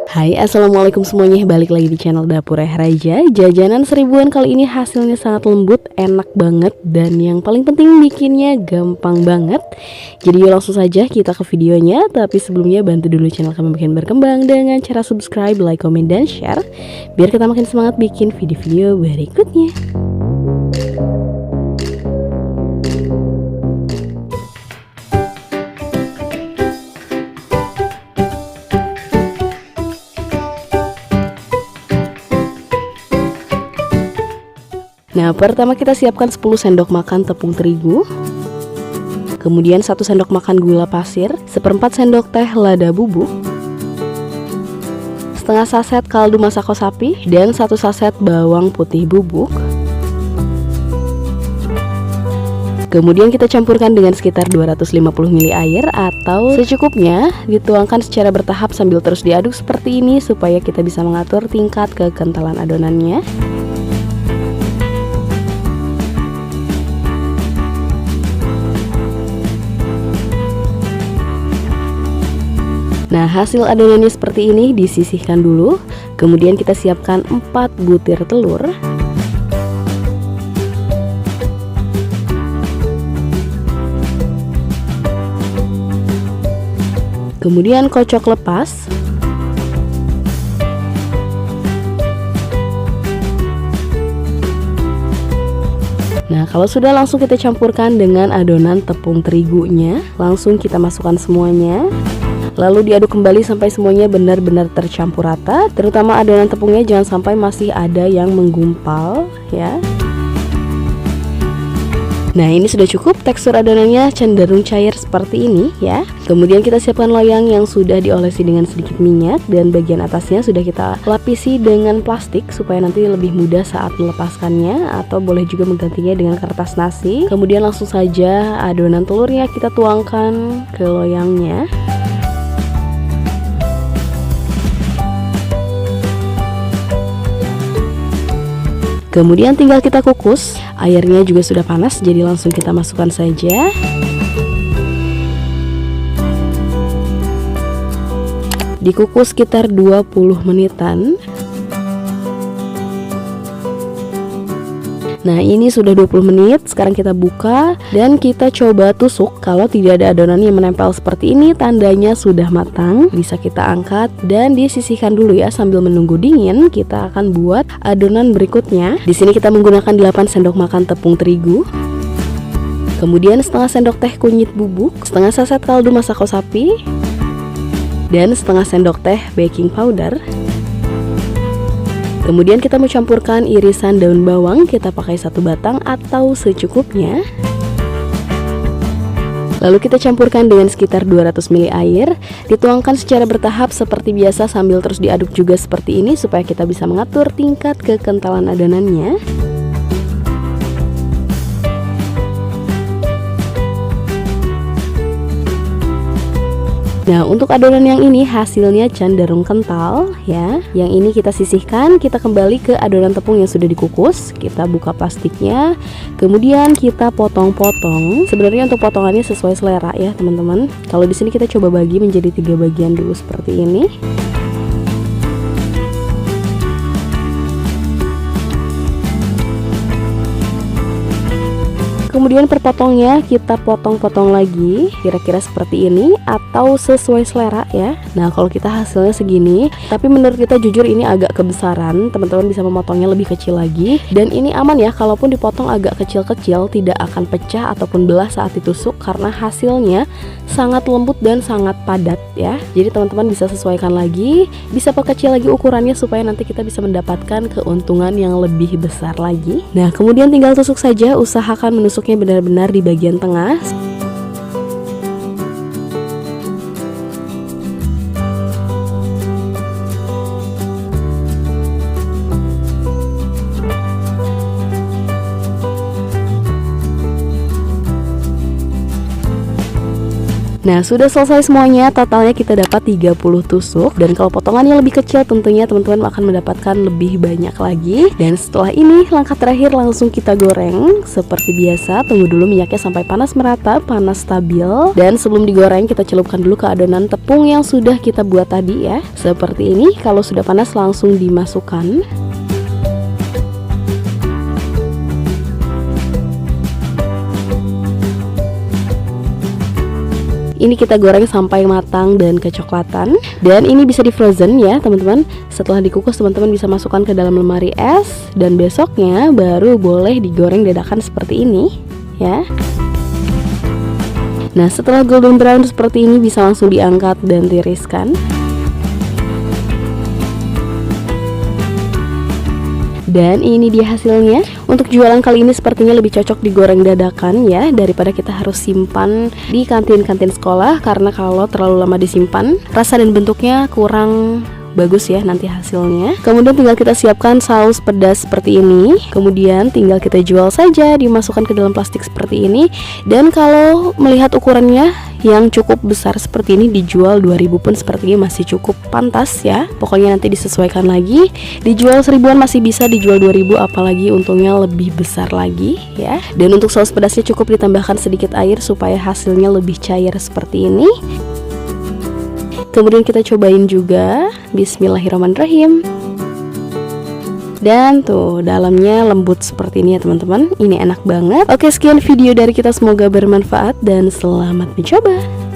Hai, assalamualaikum semuanya. Balik lagi di channel Dapur Raja. Jajanan seribuan kali ini hasilnya sangat lembut, enak banget, dan yang paling penting bikinnya gampang banget. Jadi yuk langsung saja kita ke videonya. Tapi sebelumnya bantu dulu channel kami makin berkembang dengan cara subscribe, like, komen, dan share, biar kita makin semangat bikin video-video berikutnya. Nah, pertama kita siapkan 10 sendok makan tepung terigu, kemudian 1 sendok makan gula pasir, 1/4 sendok teh lada bubuk, setengah saset kaldu masako sapi, dan 1 saset bawang putih bubuk. Kemudian kita campurkan dengan sekitar 250 ml air atau secukupnya, dituangkan secara bertahap sambil terus diaduk seperti ini supaya kita bisa mengatur tingkat kekentalan adonannya. Nah, hasil adonannya seperti ini disisihkan dulu. Kemudian kita siapkan 4 butir telur. Kemudian kocok lepas. Nah, kalau sudah langsung kita campurkan dengan adonan tepung terigunya. Langsung kita masukkan semuanya. Lalu diaduk kembali sampai semuanya benar-benar tercampur rata. Terutama adonan tepungnya jangan sampai masih ada yang menggumpal ya. Nah, ini sudah cukup, tekstur adonannya cenderung cair seperti ini ya. Kemudian kita siapkan loyang yang sudah diolesi dengan sedikit minyak, dan bagian atasnya sudah kita lapisi dengan plastik supaya nanti lebih mudah saat melepaskannya, atau boleh juga menggantinya dengan kertas nasi. Kemudian langsung saja adonan telurnya kita tuangkan ke loyangnya. Kemudian tinggal kita kukus. Airnya juga sudah panas, jadi langsung kita masukkan saja. Dikukus sekitar 20 menitan. Nah, ini sudah 20 menit. Sekarang kita buka dan kita coba tusuk. Kalau tidak ada adonan yang menempel seperti ini, tandanya sudah matang. Bisa kita angkat dan disisihkan dulu ya. Sambil menunggu dingin, kita akan buat adonan berikutnya. Di sini kita menggunakan 8 sendok makan tepung terigu. Kemudian setengah sendok teh kunyit bubuk, setengah saset kaldu masako sapi, dan setengah sendok teh baking powder. Kemudian kita mau campurkan irisan daun bawang, kita pakai 1 batang atau secukupnya. Lalu kita campurkan dengan sekitar 200 ml air, dituangkan secara bertahap seperti biasa sambil terus diaduk juga seperti ini supaya kita bisa mengatur tingkat kekentalan adonannya. Nah, untuk adonan yang ini hasilnya cenderung kental ya. Yang ini kita sisihkan, kita kembali ke adonan tepung yang sudah dikukus. Kita buka plastiknya, kemudian kita potong-potong. Sebenarnya untuk potongannya sesuai selera ya, teman-teman. Kalau di sini kita coba bagi menjadi 3 bagian dulu seperti ini. Kemudian per potongnya kita potong-potong lagi kira-kira seperti ini atau sesuai selera ya. Nah, kalau kita hasilnya segini, tapi menurut kita jujur ini agak kebesaran, teman-teman bisa memotongnya lebih kecil lagi. Dan ini aman ya, kalaupun dipotong agak kecil-kecil tidak akan pecah ataupun belah saat ditusuk karena hasilnya sangat lembut dan sangat padat ya. Jadi teman-teman bisa sesuaikan lagi, bisa perkecil lagi ukurannya supaya nanti kita bisa mendapatkan keuntungan yang lebih besar lagi. Nah, kemudian tinggal tusuk saja, usahakan menusuk benar-benar di bagian tengah. Nah, sudah selesai semuanya. Totalnya kita dapat 30 tusuk. Dan kalau potongannya lebih kecil, tentunya teman-teman akan mendapatkan lebih banyak lagi. Dan setelah ini, langkah terakhir langsung kita goreng. Seperti biasa, tunggu dulu minyaknya sampai panas merata, panas stabil. Dan sebelum digoreng, kita celupkan dulu ke adonan tepung yang sudah kita buat tadi ya. Seperti ini, kalau sudah panas langsung dimasukkan. Ini kita goreng sampai matang dan kecoklatan. Dan ini bisa di frozen ya teman-teman. Setelah dikukus, teman-teman bisa masukkan ke dalam lemari es. Dan besoknya baru boleh digoreng dadakan seperti ini ya. Nah, setelah golden brown seperti ini, bisa langsung diangkat dan tiriskan. Dan ini dia hasilnya. Untuk jualan kali ini sepertinya lebih cocok digoreng dadakan ya, daripada kita harus simpan di kantin-kantin sekolah. Karena kalau terlalu lama disimpan, rasa dan bentuknya kurang bagus ya nanti hasilnya. Kemudian tinggal kita siapkan saus pedas seperti ini. Kemudian tinggal kita jual saja, dimasukkan ke dalam plastik seperti ini. Dan kalau melihat ukurannya yang cukup besar seperti ini, dijual 2000 pun sepertinya masih cukup pantas ya. Pokoknya nanti disesuaikan lagi. Dijual 1000-an masih bisa, dijual 2000 apalagi untungnya lebih besar lagi ya. Dan untuk saus pedasnya cukup ditambahkan sedikit air supaya hasilnya lebih cair seperti ini. Kemudian kita cobain juga. Bismillahirrahmanirrahim. Dan tuh dalamnya lembut seperti ini ya teman-teman. Ini enak banget. Oke, sekian video dari kita, semoga bermanfaat dan selamat mencoba.